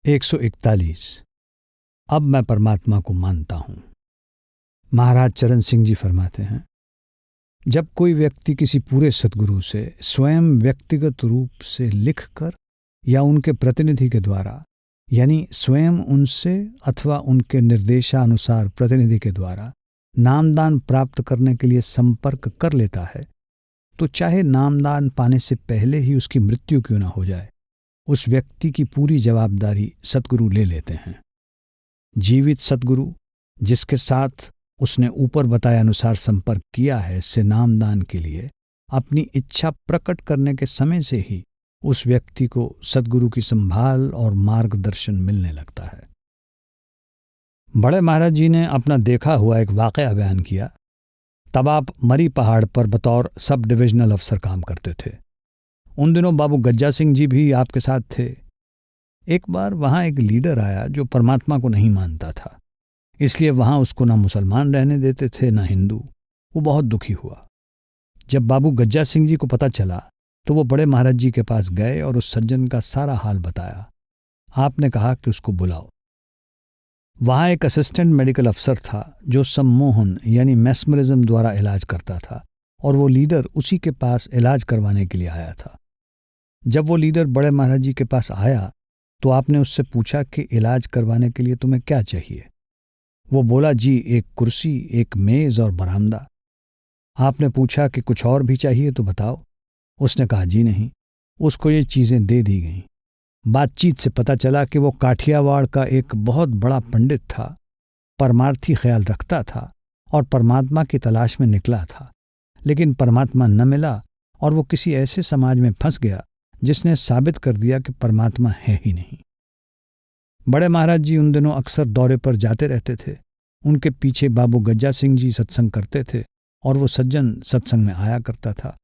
141। अब मैं परमात्मा को मानता हूं। महाराज चरण सिंह जी फरमाते हैं, जब कोई व्यक्ति किसी पूरे सद्गुरु से स्वयं व्यक्तिगत रूप से लिखकर या उनके प्रतिनिधि के द्वारा, यानी स्वयं उनसे अथवा उनके निर्देशानुसार प्रतिनिधि के द्वारा नामदान प्राप्त करने के लिए संपर्क कर लेता है, तो चाहे नामदान पाने से पहले ही उसकी मृत्यु क्यों न हो जाए, उस व्यक्ति की पूरी जवाबदारी सद्गुरु ले लेते हैं। जीवित सद्गुरु जिसके साथ उसने ऊपर बताए अनुसार संपर्क किया है, से नामदान के लिए अपनी इच्छा प्रकट करने के समय से ही उस व्यक्ति को सद्गुरु की संभाल और मार्गदर्शन मिलने लगता है। बड़े महाराज जी ने अपना देखा हुआ एक वाकया बयान किया। तब आप मरी पहाड़ पर बतौर सब डिविजनल अफसर काम करते थे। उन दिनों बाबू गज्जा सिंह जी भी आपके साथ थे। एक बार वहां एक लीडर आया जो परमात्मा को नहीं मानता था, इसलिए वहां उसको ना मुसलमान रहने देते थे ना हिंदू। वो बहुत दुखी हुआ। जब बाबू गज्जा सिंह जी को पता चला तो वो बड़े महाराज जी के पास गए और उस सज्जन का सारा हाल बताया। आपने कहा कि उसको बुलाओ। वहां एक असिस्टेंट मेडिकल अफसर था जो सम्मोहन यानी मैस्मरिज्म द्वारा इलाज करता था, और वो लीडर उसी के पास इलाज करवाने के लिए आया था। जब वो लीडर बड़े महाराज जी के पास आया तो आपने उससे पूछा कि इलाज करवाने के लिए तुम्हें क्या चाहिए। वो बोला, जी एक कुर्सी, एक मेज और बरामदा। आपने पूछा कि कुछ और भी चाहिए तो बताओ। उसने कहा, जी नहीं। उसको ये चीज़ें दे दी गईं। बातचीत से पता चला कि वो काठियावाड़ का एक बहुत बड़ा पंडित था, परमार्थी ख्याल रखता था और परमात्मा की तलाश में निकला था, लेकिन परमात्मा न मिला और वो किसी ऐसे समाज में फंस गया जिसने साबित कर दिया कि परमात्मा है ही नहीं। बड़े महाराज जी उन दिनों अक्सर दौरे पर जाते रहते थे। उनके पीछे बाबू गज्जा सिंह जी सत्संग करते थे और वो सज्जन सत्संग में आया करता था।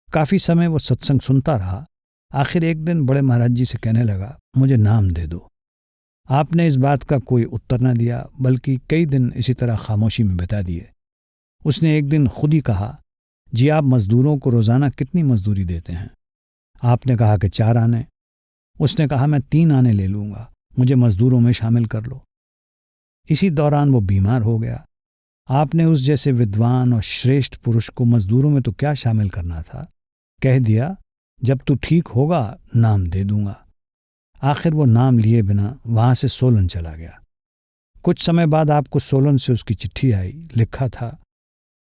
काफी समय वो सत्संग सुनता रहा। आखिर एक दिन बड़े महाराज जी से कहने लगा, मुझे नाम दे दो। आपने इस बात का कोई उत्तर न दिया, बल्कि कई दिन इसी तरह खामोशी में बिता दिए। उसने एक दिन खुद ही कहा, जी आप मजदूरों को रोजाना कितनी मजदूरी देते हैं? आपने कहा कि 4 आने। उसने कहा, मैं 3 आने ले लूंगा, मुझे मजदूरों में शामिल कर लो। इसी दौरान वो बीमार हो गया। आपने उस जैसे विद्वान और श्रेष्ठ पुरुष को मजदूरों में तो क्या शामिल करना था। कह दिया, जब तू ठीक होगा नाम दे दूंगा। आखिर वो नाम लिए बिना वहां से सोलन चला गया। कुछ समय बाद आपको सोलन से उसकी चिट्ठी आई। लिखा था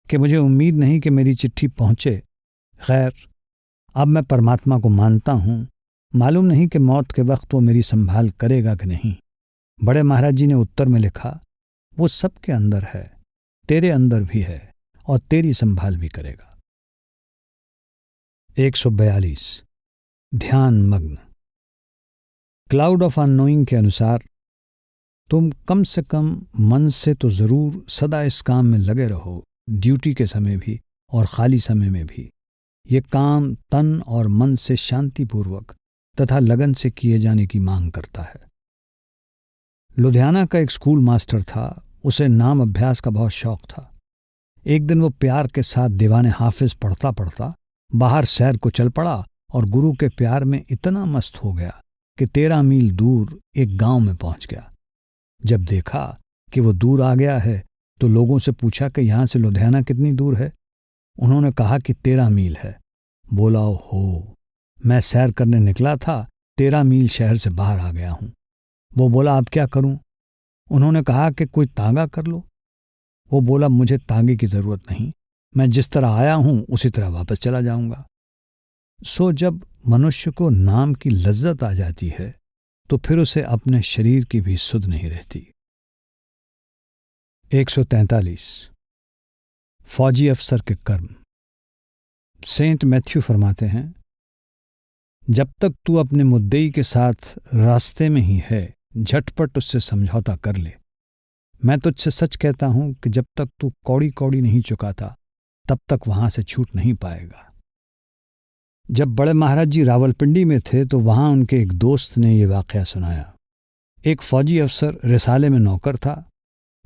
कि मुझे उम्मीद नहीं कि मेरी चिट्ठी पहुंचे। खैर, अब मैं परमात्मा को मानता हूं। मालूम नहीं कि मौत के वक्त वो मेरी संभाल करेगा कि नहीं। बड़े महाराज जी ने उत्तर में लिखा, वो सबके अंदर है, तेरे अंदर भी है और तेरी संभाल भी करेगा। 142। ध्यान मग्न। क्लाउड ऑफ अननोइंग के अनुसार तुम कम से कम मन से तो जरूर सदा इस काम में लगे रहो, ड्यूटी के समय भी और खाली समय में भी। ये काम तन और मन से शांतिपूर्वक तथा लगन से किए जाने की मांग करता है। लुधियाना का एक स्कूल मास्टर था। उसे नाम अभ्यास का बहुत शौक था। एक दिन वो प्यार के साथ दीवाने हाफिज पढ़ता पढ़ता बाहर सैर को चल पड़ा और गुरु के प्यार में इतना मस्त हो गया कि 13 मील दूर एक गांव में पहुंच गया। जब देखा कि वो दूर आ गया है तो लोगों से पूछा कि यहां से लुधियाना कितनी दूर है। उन्होंने कहा कि 13 मील है। बोला, हो, मैं सैर करने निकला था, 13 मील शहर से बाहर आ गया हूं। वो बोला, अब क्या करूं? उन्होंने कहा कि कोई तांगा कर लो। वो बोला, मुझे तांगे की जरूरत नहीं, मैं जिस तरह आया हूं उसी तरह वापस चला जाऊंगा। सो जब मनुष्य को नाम की लज्जत आ जाती है तो फिर उसे अपने शरीर की भी सुध नहीं रहती। 143। फौजी अफसर के कर्म। सेंट मैथ्यू फरमाते हैं, जब तक तू अपने मुद्देई के साथ रास्ते में ही है, झटपट उससे समझौता कर ले। मैं तुझसे सच कहता हूं कि जब तक तू कौड़ी कौड़ी नहीं चुकाता तब तक वहां से छूट नहीं पाएगा। जब बड़े महाराज जी रावलपिंडी में थे तो वहां उनके एक दोस्त ने यह वाकया सुनाया। एक फौजी अफसर रिसाले में नौकर था।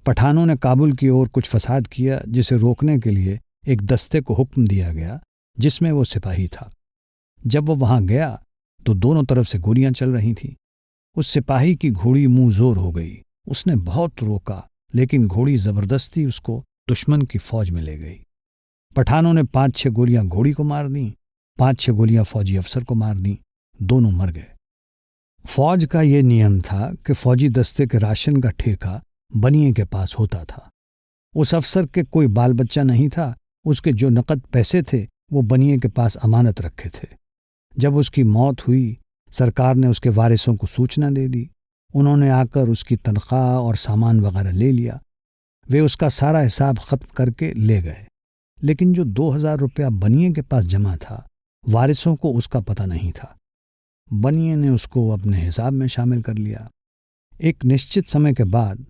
पठानों ने काबुल की ओर कुछ फसाद किया, जिसे रोकने के लिए एक दस्ते को हुक्म दिया गया जिसमें वो सिपाही था। जब वो वहां गया तो दोनों तरफ से गोलियां चल रही थी। उस सिपाही की घोड़ी मुंह जोर हो गई। उसने बहुत रोका, लेकिन घोड़ी जबरदस्ती उसको दुश्मन की फौज में ले गई। पठानों ने 5-6 गोलियां घोड़ी को मार दी, 5-6 गोलियां फौजी अफसर को मार दी। दोनों मर गए। फौज का यह नियम था कि फौजी दस्ते के राशन का ठेका बनिए के पास होता था। उस अफसर के कोई बाल बच्चा नहीं था। उसके जो नकद पैसे थे वो बनिए के पास अमानत रखे थे। जब उसकी मौत हुई, सरकार ने उसके वारिसों को सूचना दे दी। उन्होंने आकर उसकी तनख्वाह और सामान वगैरह ले लिया। वे उसका सारा हिसाब खत्म करके ले गए, लेकिन जो 2000 रुपया बनिए के पास जमा था, वारिसों को उसका पता नहीं था। बनिए ने उसको अपने हिसाब में शामिल कर लिया। एक निश्चित समय के बाद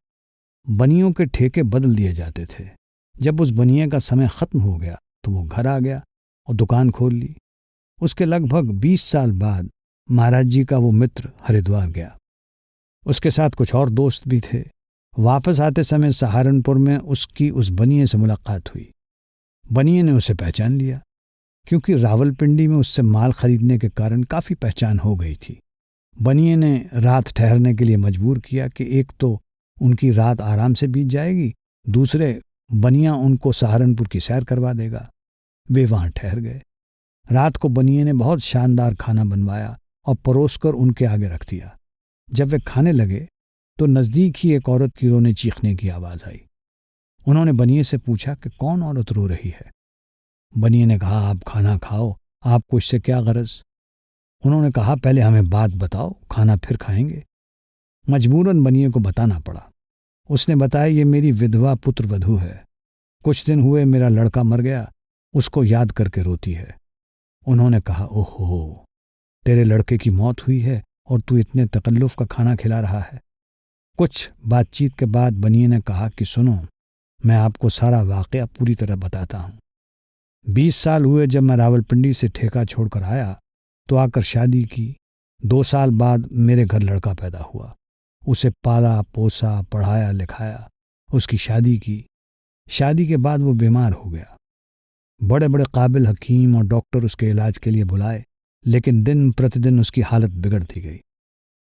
बनियों के ठेके बदल दिए जाते थे। जब उस बनिए का समय खत्म हो गया तो वो घर आ गया और दुकान खोल ली। उसके लगभग 20 साल बाद महाराज जी का वो मित्र हरिद्वार गया। उसके साथ कुछ और दोस्त भी थे। वापस आते समय सहारनपुर में उसकी उस बनिए से मुलाकात हुई। बनिए ने उसे पहचान लिया, क्योंकि रावलपिंडी में उससे माल खरीदने के कारण काफ़ी पहचान हो गई थी। बनिए ने रात ठहरने के लिए मजबूर किया कि एक तो उनकी रात आराम से बीत जाएगी, दूसरे बनिया उनको सहारनपुर की सैर करवा देगा। वे वहाँ ठहर गए। रात को बनिए ने बहुत शानदार खाना बनवाया और परोसकर उनके आगे रख दिया। जब वे खाने लगे तो नज़दीक ही एक औरत की रोने चीखने की आवाज़ आई। उन्होंने बनिए से पूछा कि कौन औरत रो रही है। बनिए ने कहा, आप खाना खाओ, आपको इससे क्या गरज। उन्होंने कहा, पहले हमें बात बताओ, खाना फिर खाएंगे। मजबूरन बनिए को बताना पड़ा। उसने बताया, ये मेरी विधवा पुत्र वधू है। कुछ दिन हुए मेरा लड़का मर गया, उसको याद करके रोती है। उन्होंने कहा, ओहो, तेरे लड़के की मौत हुई है और तू इतने तकल्लुफ़ का खाना खिला रहा है। कुछ बातचीत के बाद बनिए ने कहा कि सुनो, मैं आपको सारा वाक़या पूरी तरह बताता हूँ। 20 साल हुए जब मैं रावलपिंडी से ठेका छोड़कर आया तो आकर शादी की। 2 साल बाद मेरे घर लड़का पैदा हुआ। उसे पाला पोसा, पढ़ाया लिखाया, उसकी शादी की। शादी के बाद वो बीमार हो गया। बड़े बड़े काबिल हकीम और डॉक्टर उसके इलाज के लिए बुलाए, लेकिन दिन प्रतिदिन उसकी हालत बिगड़ती गई।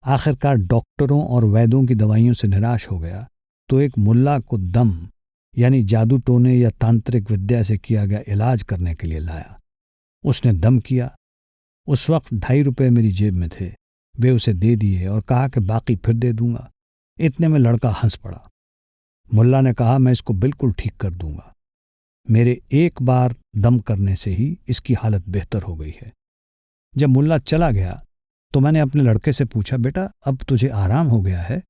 आखिरकार डॉक्टरों और वैद्यों की दवाइयों से निराश हो गया तो एक मुल्ला को दम यानी जादू टोने या तांत्रिक विद्या से किया गया इलाज करने के लिए लाया। उसने दम किया। उस वक्त 2.5 रुपये मेरी जेब में थे। वे उसे दे दिए और कहा कि बाकी फिर दे दूंगा। इतने में लड़का हंस पड़ा। मुल्ला ने कहा, मैं इसको बिल्कुल ठीक कर दूंगा। मेरे एक बार दम करने से ही इसकी हालत बेहतर हो गई है। जब मुल्ला चला गया तो मैंने अपने लड़के से पूछा, बेटा अब तुझे आराम हो गया है?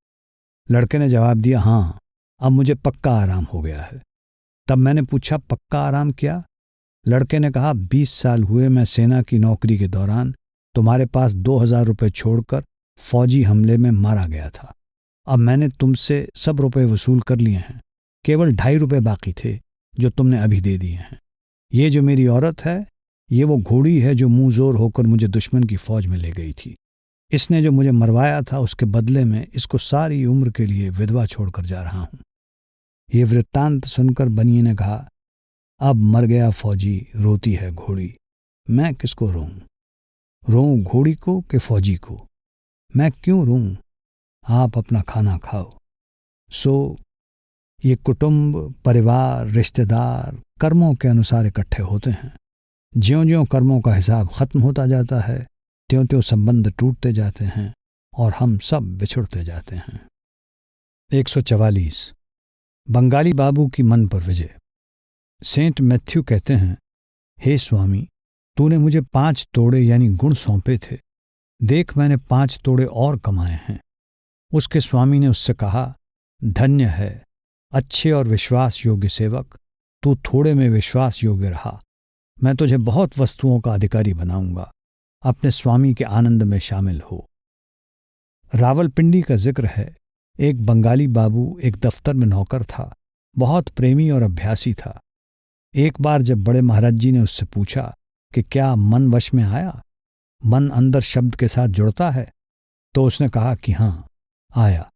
लड़के ने जवाब दिया, हाँ, अब मुझे पक्का आराम हो गया है। तब मैंने पूछा, पक्का आराम क्या? लड़के ने कहा, 20 साल हुए मैं सेना की नौकरी के दौरान तुम्हारे पास 2000 रुपये छोड़कर फौजी हमले में मारा गया था। अब मैंने तुमसे सब रुपए वसूल कर लिए हैं। केवल 2.5 रुपये बाकी थे जो तुमने अभी दे दिए हैं। ये जो मेरी औरत है, ये वो घोड़ी है जो मुंह जोर होकर मुझे दुश्मन की फौज में ले गई थी। इसने जो मुझे मरवाया था, उसके बदले में इसको सारी उम्र के लिए विधवा छोड़कर जा रहा हूं। ये वृत्तांत सुनकर बनिए ने कहा, अब मर गया फौजी, रोती है घोड़ी। मैं किसको रोऊं? रोऊं घोड़ी को कि फौजी को? मैं क्यों रोऊं? आप अपना खाना खाओ। सो ये कुटुंब, परिवार, रिश्तेदार कर्मों के अनुसार इकट्ठे होते हैं। ज्यों-ज्यों कर्मों का हिसाब खत्म होता जाता है, त्यों-त्यों संबंध टूटते जाते हैं और हम सब बिछुड़ते जाते हैं। 144 बंगाली बाबू की मन पर विजय। सेंट मैथ्यू कहते हैं, हे स्वामी, तूने मुझे 5 तोड़े यानी गुण सौंपे थे। देख, मैंने 5 तोड़े और कमाए हैं। उसके स्वामी ने उससे कहा, धन्य है अच्छे और विश्वास योग्य सेवक, तू थोड़े में विश्वास योग्य रहा। मैं तुझे बहुत वस्तुओं का अधिकारी बनाऊंगा। अपने स्वामी के आनंद में शामिल हो। रावलपिंडी का जिक्र है। एक बंगाली बाबू एक दफ्तर में नौकर था। बहुत प्रेमी और अभ्यासी था। एक बार जब बड़े महाराज जी ने उससे पूछा कि क्या मन वश में आया, मन अंदर शब्द के साथ जुड़ता है, तो उसने कहा कि हाँ आया,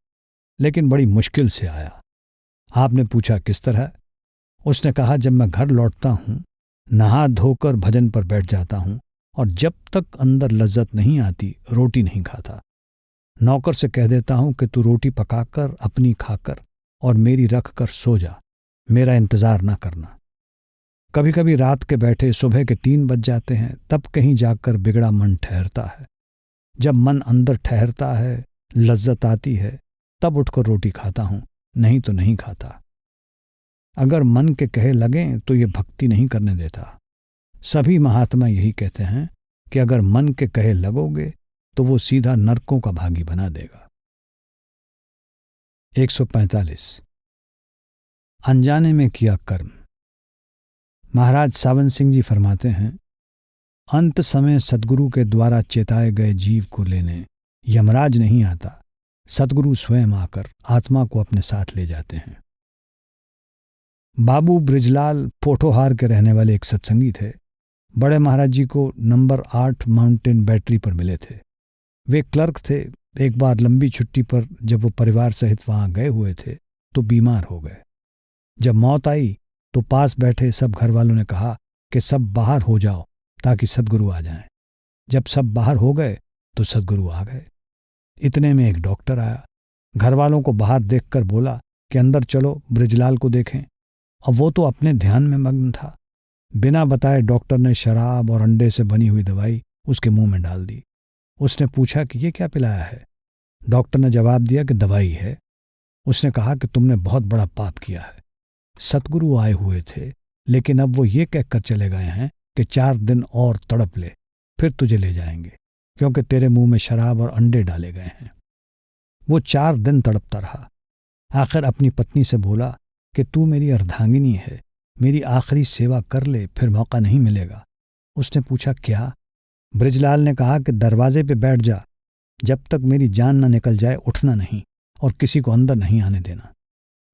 लेकिन बड़ी मुश्किल से आया। आपने पूछा किस तरह? उसने कहा, जब मैं घर लौटता हूँ, नहा धोकर भजन पर बैठ जाता हूँ और जब तक अंदर लज्जत नहीं आती रोटी नहीं खाता। नौकर से कह देता हूं कि तू रोटी पकाकर अपनी खाकर और मेरी रख कर सो जा, मेरा इंतजार ना करना। कभी कभी रात के बैठे सुबह के 3 बज जाते हैं, तब कहीं जाकर बिगड़ा मन ठहरता है। जब मन अंदर ठहरता है, लज्जत आती है, तब उठकर रोटी खाता हूं, नहीं तो नहीं खाता। अगर मन के कहे लगें तो ये भक्ति नहीं करने देता। सभी महात्मा यही कहते हैं कि अगर मन के कहे लगोगे तो वो सीधा नरकों का भागी बना देगा। 145 अनजाने में किया कर्म। महाराज सावन सिंह जी फरमाते हैं, अंत समय सतगुरु के द्वारा चेताए गए जीव को लेने यमराज नहीं आता, सतगुरु स्वयं आकर आत्मा को अपने साथ ले जाते हैं। बाबू ब्रिजलाल पोठोहार के रहने वाले एक सत्संगी थे। बड़े महाराज जी को नंबर 8 माउंटेन बैटरी पर मिले थे। वे क्लर्क थे। एक बार लंबी छुट्टी पर जब वो परिवार सहित वहां गए हुए थे तो बीमार हो गए। जब मौत आई तो पास बैठे सब घर वालों ने कहा कि सब बाहर हो जाओ ताकि सदगुरु आ जाएं। जब सब बाहर हो गए तो सदगुरु आ गए। इतने में एक डॉक्टर आया। घर वालों को बाहर देखकर बोला कि अंदर चलो, ब्रिजलाल को देखें। अब वो तो अपने ध्यान में मग्न था। बिना बताए डॉक्टर ने शराब और अंडे से बनी हुई दवाई उसके मुंह में डाल दी। उसने पूछा कि ये क्या पिलाया है? डॉक्टर ने जवाब दिया कि दवाई है। उसने कहा कि तुमने बहुत बड़ा पाप किया है। सतगुरु आए हुए थे, लेकिन अब वो ये कहकर चले गए हैं कि 4 दिन और तड़प ले, फिर तुझे ले जाएंगे, क्योंकि तेरे मुंह में शराब और अंडे डाले गए हैं। वो 4 दिन तड़पता रहा। आखिर अपनी पत्नी से बोला कि तू मेरी अर्धांगिनी है, मेरी आखिरी सेवा कर ले, फिर मौका नहीं मिलेगा। उसने पूछा क्या? ब्रिजलाल ने कहा कि दरवाजे पे बैठ जा, जब तक मेरी जान न निकल जाए उठना नहीं और किसी को अंदर नहीं आने देना।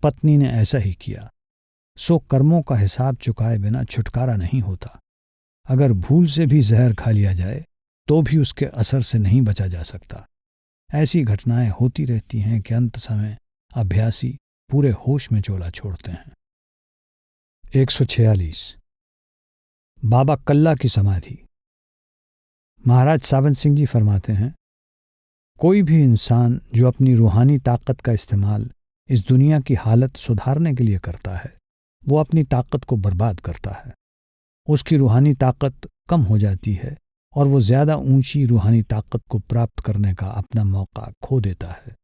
पत्नी ने ऐसा ही किया। सो कर्मों का हिसाब चुकाए बिना छुटकारा नहीं होता। अगर भूल से भी जहर खा लिया जाए तो भी उसके असर से नहीं बचा जा सकता। ऐसी घटनाएं होती रहती हैं कि अंत समय अभ्यासी पूरे होश में चोला छोड़ते हैं। 146 बाबा कल्ला की समाधि। महाराज सावन सिंह जी फरमाते हैं, कोई भी इंसान जो अपनी रूहानी ताकत का इस्तेमाल इस दुनिया की हालत सुधारने के लिए करता है, वो अपनी ताकत को बर्बाद करता है। उसकी रूहानी ताकत कम हो जाती है और वो ज़्यादा ऊंची रूहानी ताकत को प्राप्त करने का अपना मौका खो देता है।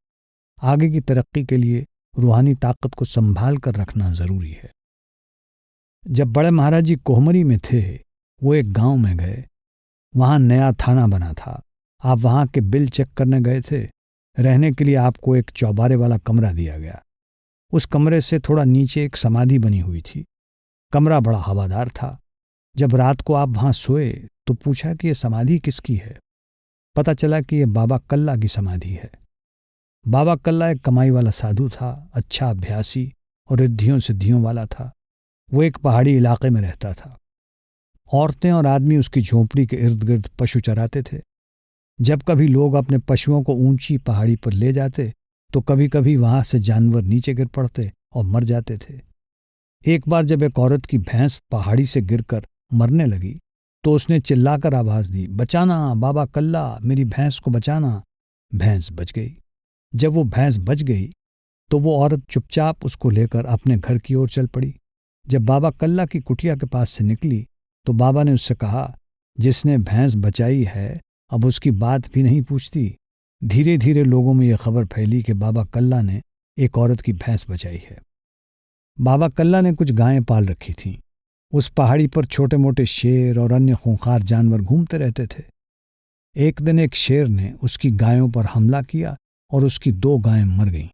आगे की तरक्की के लिए रूहानी ताकत को संभाल कर रखना ज़रूरी है। जब बड़े महाराज जी कोहमरी में थे, वो एक गांव में गए। वहां नया थाना बना था। आप वहां के बिल चेक करने गए थे। रहने के लिए आपको एक चौबारे वाला कमरा दिया गया। उस कमरे से थोड़ा नीचे एक समाधि बनी हुई थी। कमरा बड़ा हवादार था। जब रात को आप वहां सोए तो पूछा कि यह समाधि किसकी है। पता चला कि यह बाबा कल्ला की समाधि है। बाबा कल्ला एक कमाई वाला साधु था, अच्छा अभ्यासी और रिद्धियों सिद्धियों वाला था। वो एक पहाड़ी इलाके में रहता था। औरतें और आदमी उसकी झोंपड़ी के इर्द गिर्द पशु चराते थे। जब कभी लोग अपने पशुओं को ऊंची पहाड़ी पर ले जाते तो कभी कभी वहां से जानवर नीचे गिर पड़ते और मर जाते थे। एक बार जब एक औरत की भैंस पहाड़ी से गिरकर मरने लगी तो उसने चिल्लाकर आवाज दी, बचाना बाबा कल्ला, मेरी भैंस को बचाना। भैंस बच गई। जब वो भैंस बच गई तो वो औरत चुपचाप उसको लेकर अपने घर की ओर चल पड़ी। जब बाबा कल्ला की कुटिया के पास से निकली तो बाबा ने उससे कहा, जिसने भैंस बचाई है अब उसकी बात भी नहीं पूछती। धीरे धीरे लोगों में यह खबर फैली कि बाबा कल्ला ने एक औरत की भैंस बचाई है। बाबा कल्ला ने कुछ गायें पाल रखी थीं। उस पहाड़ी पर छोटे मोटे शेर और अन्य खूंखार जानवर घूमते रहते थे। एक दिन एक शेर ने उसकी गायों पर हमला किया और उसकी 2 गायें मर गईं।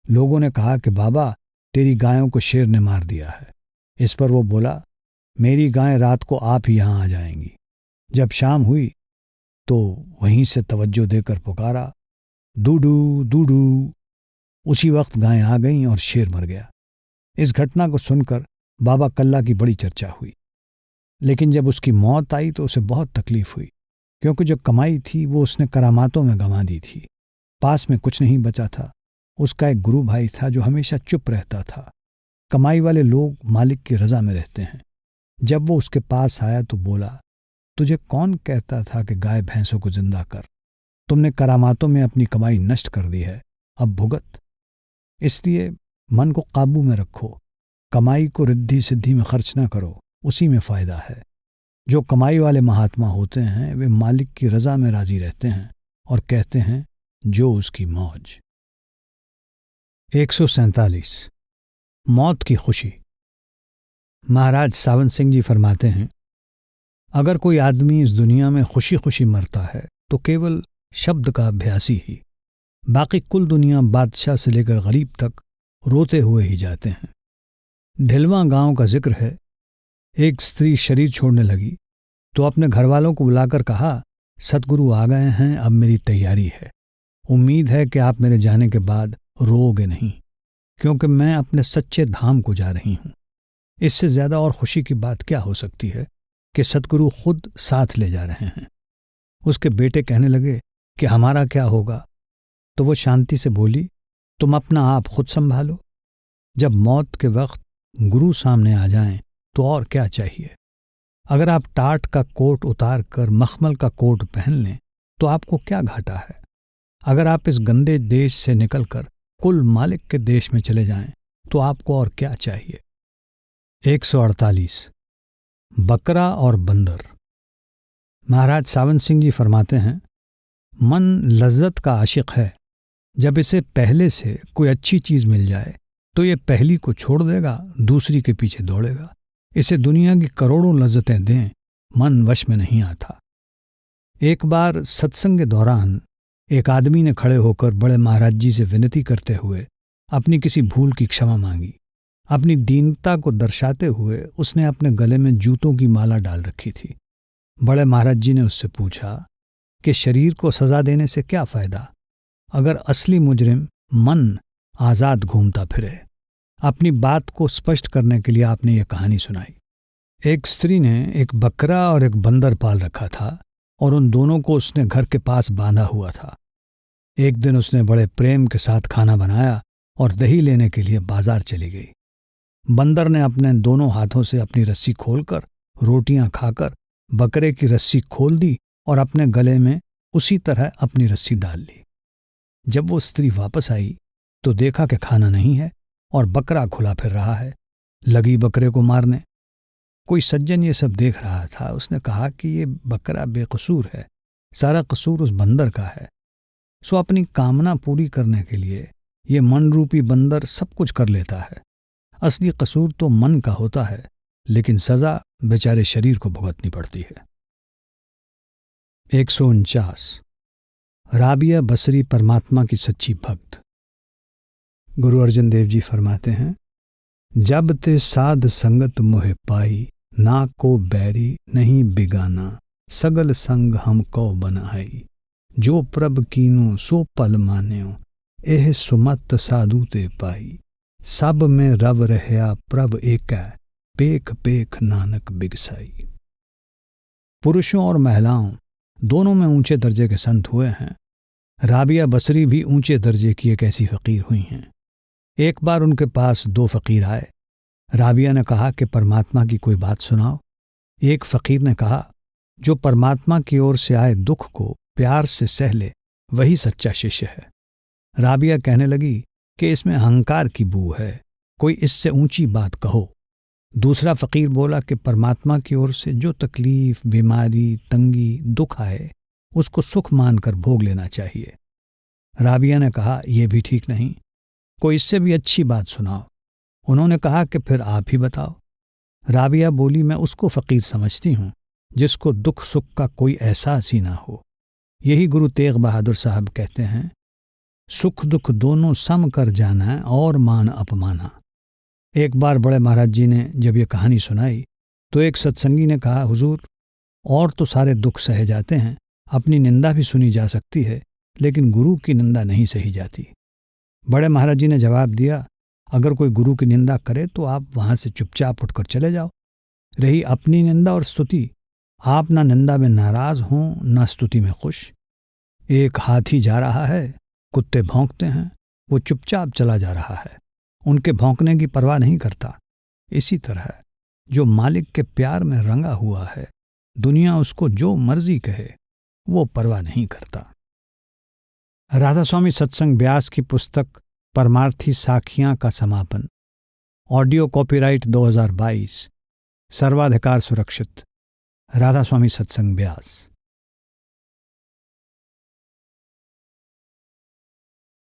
लोगों ने कहा कि बाबा, तेरी गायों को शेर ने मार दिया है। इस पर वो बोला, मेरी गायें रात को आप ही यहां आ जाएंगी। जब शाम हुई तो वहीं से तवज्जो देकर पुकारा, डूडू डूडू। उसी वक्त गायें आ गईं और शेर मर गया। इस घटना को सुनकर बाबा कल्ला की बड़ी चर्चा हुई। लेकिन जब उसकी मौत आई तो उसे बहुत तकलीफ हुई, क्योंकि जो कमाई थी वो उसने करामातों में गंवा दी थी। पास में कुछ नहीं बचा था। उसका एक गुरु भाई था जो हमेशा चुप रहता था। कमाई वाले लोग मालिक की रजा में रहते हैं। जब वो उसके पास आया तो बोला, तुझे कौन कहता था कि गाय भैंसों को जिंदा कर? तुमने करामातों में अपनी कमाई नष्ट कर दी है, अब भुगत। इसलिए मन को काबू में रखो, कमाई को रिद्धि सिद्धि में खर्च ना करो, उसी में फ़ायदा है। जो कमाई वाले महात्मा होते हैं वे मालिक की रज़ा में राज़ी रहते हैं और कहते हैं जो उसकी मौज। 147 मौत की खुशी। महाराज सावंत सिंह जी फरमाते हैं, अगर कोई आदमी इस दुनिया में खुशी खुशी मरता है तो केवल शब्द का अभ्यासी ही, बाकी कुल दुनिया बादशाह से लेकर गरीब तक रोते हुए ही जाते हैं। ढिलवा गांव का जिक्र है। एक स्त्री शरीर छोड़ने लगी तो अपने घर वालों को बुलाकर कहा, सतगुरु आ गए हैं, अब मेरी तैयारी है। उम्मीद है कि आप मेरे जाने के बाद रोओगे नहीं, क्योंकि मैं अपने सच्चे धाम को जा रही हूं। इससे ज्यादा और खुशी की बात क्या हो सकती है कि सतगुरु खुद साथ ले जा रहे हैं। उसके बेटे कहने लगे कि हमारा क्या होगा, तो वो शांति से बोली, तुम अपना आप खुद संभालो। जब मौत के वक्त गुरु सामने आ जाएं तो और क्या चाहिए। अगर आप टाट का कोट उतार कर मखमल का कोट पहन लें तो आपको क्या घाटा है। अगर आप इस गंदे देश से निकलकर कुल मालिक के देश में चले जाएं तो आपको और क्या चाहिए। 148 बकरा और बंदर। महाराज सावंत सिंह जी फरमाते हैं, मन लज्जत का आशिक है। जब इसे पहले से कोई अच्छी चीज मिल जाए तो ये पहली को छोड़ देगा, दूसरी के पीछे दौड़ेगा। इसे दुनिया की करोड़ों लज्जतें दें, मन वश में नहीं आता। एक बार सत्संग के दौरान एक आदमी ने खड़े होकर बड़े महाराज जी से विनती करते हुए अपनी किसी भूल की क्षमा मांगी। अपनी दीनता को दर्शाते हुए उसने अपने गले में जूतों की माला डाल रखी थी। बड़े महाराज जी ने उससे पूछा कि शरीर को सजा देने से क्या फायदा, अगर असली मुजरिम मन आजाद घूमता फिरे। अपनी बात को स्पष्ट करने के लिए आपने ये कहानी सुनाई। एक स्त्री ने एक बकरा और एक बंदर पाल रखा था और उन दोनों को उसने घर के पास बांधा हुआ था। एक दिन उसने बड़े प्रेम के साथ खाना बनाया और दही लेने के लिए बाजार चली गई। बंदर ने अपने दोनों हाथों से अपनी रस्सी खोलकर रोटियां खाकर बकरे की रस्सी खोल दी और अपने गले में उसी तरह अपनी रस्सी डाल ली। जब वो स्त्री वापस आई तो देखा कि खाना नहीं है और बकरा खुला फिर रहा है। लगी बकरे को मारने। कोई सज्जन ये सब देख रहा था। उसने कहा कि ये बकरा बेकसूर है, सारा कसूर उस बंदर का है। सो अपनी कामना पूरी करने के लिए ये मन रूपी बंदर सब कुछ कर लेता है। असली कसूर तो मन का होता है, लेकिन सजा बेचारे शरीर को भुगतनी पड़ती है। 149 राबिया बसरी परमात्मा की सच्ची भक्त। गुरु अर्जन देव जी फरमाते हैं, जब ते साध संगत मोहे पाई, ना को बैरी नहीं बिगाना, सगल संग हम को बनाई। जो प्रभ कीनो सो पल मान्यो, एह सुमत साधु ते पाई। सब में रव रहया प्रभ एकै, पेख पेख नानक बिगसाई। पुरुषों और महिलाओं दोनों में ऊंचे दर्जे के संत हुए हैं। राबिया बसरी भी ऊंचे दर्जे की एक ऐसी फकीर हुई हैं। एक बार उनके पास दो फकीर आए। राबिया ने कहा कि परमात्मा की कोई बात सुनाओ। एक फकीर ने कहा, जो परमात्मा की ओर से आए दुख को प्यार से सह ले वही सच्चा शिष्य है। राबिया कहने लगी कि इसमें अहंकार की बू है, कोई इससे ऊंची बात कहो। दूसरा फकीर बोला कि परमात्मा की ओर से जो तकलीफ, बीमारी, तंगी, दुख आए उसको सुख मानकर भोग लेना चाहिए। राबिया ने कहा, यह भी ठीक नहीं, कोई इससे भी अच्छी बात सुनाओ। उन्होंने कहा कि फिर आप ही बताओ। राबिया बोली, मैं उसको फकीर समझती हूँ जिसको दुख सुख का कोई एहसास ही ना हो। यही गुरु तेग बहादुर साहब कहते हैं, सुख दुख दोनों सम कर जाना और मान अपमाना। एक बार बड़े महाराज जी ने जब ये कहानी सुनाई तो एक सत्संगी ने कहा, हुजूर, और तो सारे दुख सहे जाते हैं, अपनी निंदा भी सुनी जा सकती है, लेकिन गुरु की निंदा नहीं सही जाती। बड़े महाराज जी ने जवाब दिया, अगर कोई गुरु की निंदा करे तो आप वहां से चुपचाप उठकर चले जाओ। रही अपनी निंदा और स्तुति, आप ना निंदा में नाराज हों ना स्तुति में खुश। एक हाथी जा रहा है, कुत्ते भौंकते हैं, वो चुपचाप चला जा रहा है, उनके भौंकने की परवाह नहीं करता। इसी तरह जो मालिक के प्यार में रंगा हुआ है, दुनिया उसको जो मर्जी कहे वो परवाह नहीं करता। राधा स्वामी सत्संग ब्यास की पुस्तक परमार्थी साखियां का समापन। ऑडियो कॉपीराइट 2022, सर्वाधिकार सुरक्षित। राधा स्वामी सत्संग ब्यास।